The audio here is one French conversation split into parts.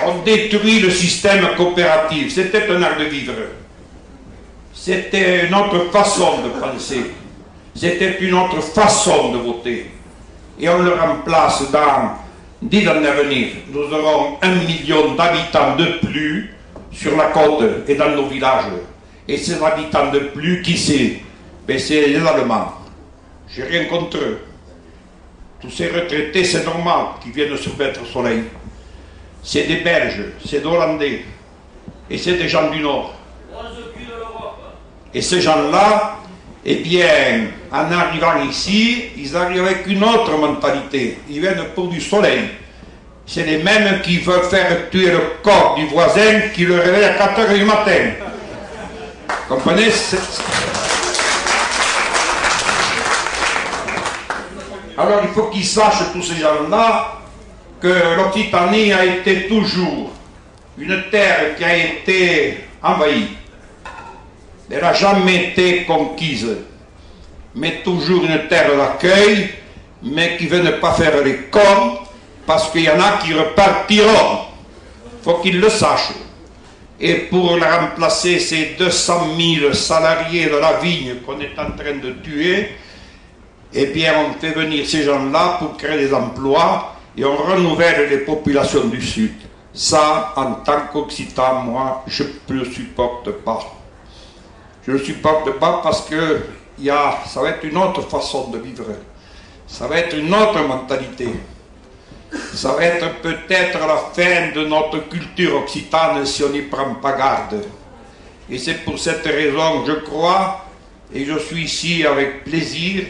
On détruit le système coopératif. C'était un art de vivre. C'était une autre façon de penser. C'était une autre façon de voter. Et on le remplace dans 10 ans à venir. Nous aurons 1 million d'habitants de plus sur la côte et dans nos villages. Et ces habitants de plus, qui c'est? Ben, c'est les Allemands. J'ai rien contre eux. Tous ces retraités, c'est normal qu'ils viennent se mettre au soleil. C'est des Belges, c'est des Hollandais. Et c'est des gens du Nord. Et ces gens-là, eh bien, en arrivant ici, ils arrivent avec une autre mentalité. Ils viennent pour du soleil. C'est les mêmes qui veulent faire tuer le corps du voisin qui le réveille à 4 h du matin. Vous comprenez? Alors il faut qu'ils sachent, tous ces gens-là, que l'Occitanie a été toujours une terre qui a été envahie. Elle n'a jamais été conquise, mais toujours une terre d'accueil, mais qui veut ne pas faire les cons, parce qu'il y en a qui repartiront. Il faut qu'ils le sachent. Et pour remplacer ces 200 000 salariés de la vigne qu'on est en train de tuer, eh bien on fait venir ces gens-là pour créer des emplois et on renouvelle les populations du Sud. Ça, en tant qu'Occitan, moi, je ne le supporte pas. Je ne le supporte pas parce que ça va être une autre façon de vivre. Ça va être une autre mentalité. Ça va être peut-être la fin de notre culture occitane si on n'y prend pas garde. Et c'est pour cette raison, je crois, et je suis ici avec plaisir,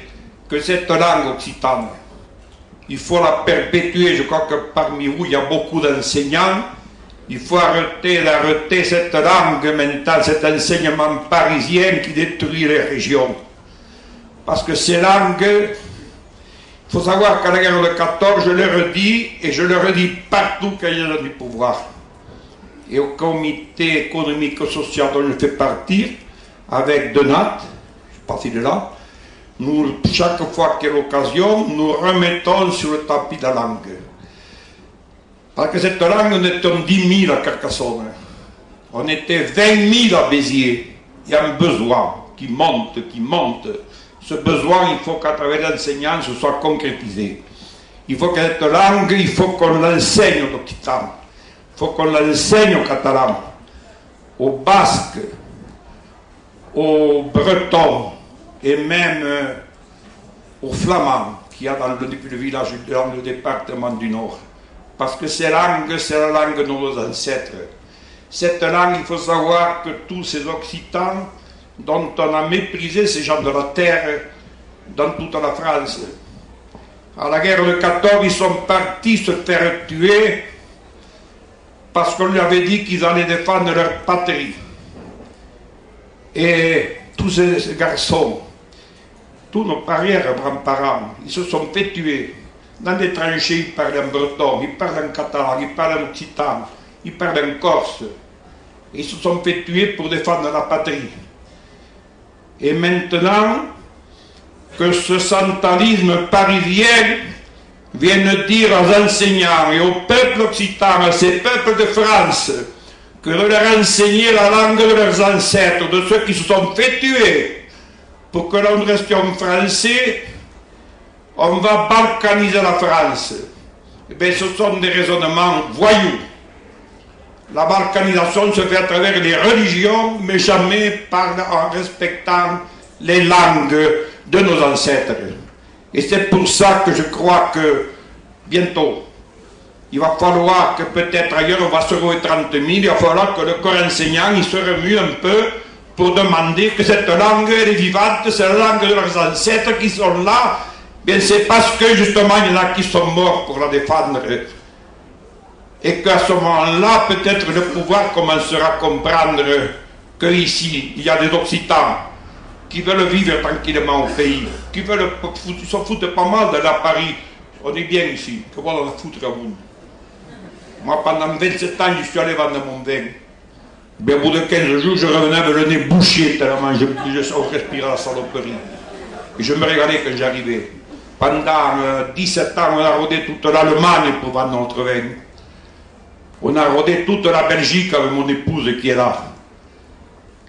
que cette langue occitane, il faut la perpétuer. Je crois que parmi vous, il y a beaucoup d'enseignants. Il faut arrêter cette langue mentale, cet enseignement parisien qui détruit les régions. Parce que ces langues, il faut savoir qu'à la guerre de 14, je le redis, et je le redis partout qu'il y a du pouvoir. Et au comité économique et social dont je fais partie, avec Denat, je suis parti de là, nous, chaque fois qu'il y a l'occasion, nous remettons sur le tapis de la langue. Parce que cette langue, on était 10 000 à Carcassonne. On était 20 000 à Béziers. Il y a un besoin qui monte, qui monte. Ce besoin, il faut qu'à travers l'enseignant, ce soit concrétisé. Il faut que cette langue, il faut qu'on l'enseigne aux Occitans. Il faut qu'on l'enseigne aux Catalans, aux Basques, aux Bretons et même aux Flamands qu'il y a depuis le village, dans le département du Nord. Parce que ces langues, c'est la langue de nos ancêtres. Cette langue, il faut savoir que tous ces Occitans, dont on a méprisé ces gens de la terre dans toute la France. À la guerre de 14, ils sont partis se faire tuer parce qu'on leur avait dit qu'ils allaient défendre leur patrie. Et tous ces garçons, tous nos arrière-grands-parents, ils se sont fait tuer. Dans des tranchées, ils parlent en breton, ils parlent en catalan, ils parlent en occitan, ils parlent en corse. Ils se sont fait tuer pour défendre la patrie. Et maintenant que ce centralisme parisien vienne dire aux enseignants et au peuple occitan, à ces peuples de France, que de leur enseigner la langue de leurs ancêtres, de ceux qui se sont fait tuer, pour que l'on reste français, on va balkaniser la France. Eh bien, ce sont des raisonnements voyous. La balkanisation se fait à travers les religions, mais jamais en respectant les langues de nos ancêtres. Et c'est pour ça que je crois que bientôt, il va falloir que peut-être ailleurs on va se retrouver 30 000, il va falloir que le corps enseignant il se remue un peu pour demander que cette langue elle est vivante, c'est la langue de leurs ancêtres qui sont là. Bien c'est parce que justement il y en a qui sont morts pour la défendre. Et qu'à ce moment-là, peut-être le pouvoir commencera à comprendre qu'ici, il y a des Occitans qui veulent vivre tranquillement au pays, qui veulent, ils s'en foutent pas mal de la Paris. On est bien ici, que voilà la foutre à vous. Moi, pendant 27 ans, je suis allé vendre mon vin. Bien, au bout de 15 jours, je revenais avec le nez bouché, tellement je respirais la saloperie. Et je me régalais quand j'arrivais. Pendant 17 ans, on a rodé toute l'Allemagne pour vendre notre vin. On a rodé toute la Belgique avec mon épouse qui est là.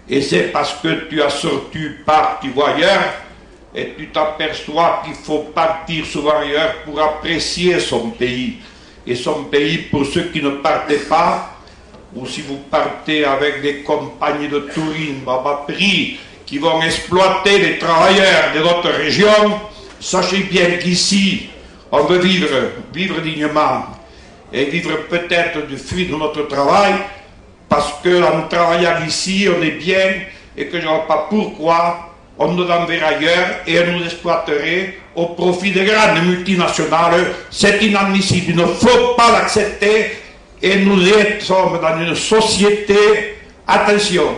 Et c'est parce que tu pars, tu vois ailleurs, et tu t'aperçois qu'il faut partir souvent ailleurs pour apprécier son pays. Et son pays, pour ceux qui ne partaient pas, ou si vous partez avec des compagnies de tourisme à bas prix, qui vont exploiter les travailleurs de notre région, sachez bien qu'ici, on veut vivre dignement, et vivre peut-être du fruit de notre travail, parce qu'en travaillant ici, on est bien, et que je ne vois pas pourquoi on nous enverrait ailleurs et on nous exploiterait au profit des grandes multinationales. C'est inadmissible, il ne faut pas l'accepter, et nous sommes dans une société, attention,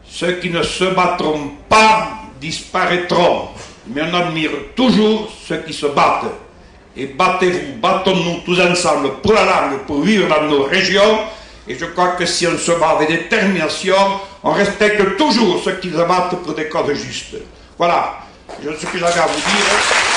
ceux qui ne se battront pas disparaîtront, mais on admire toujours ceux qui se battent. Et battez-vous, battons-nous tous ensemble pour la langue, pour vivre dans nos régions. Et je crois que si on se bat avec détermination, on respecte toujours ceux qui se battent pour des causes justes. Voilà ce que j'avais à vous dire.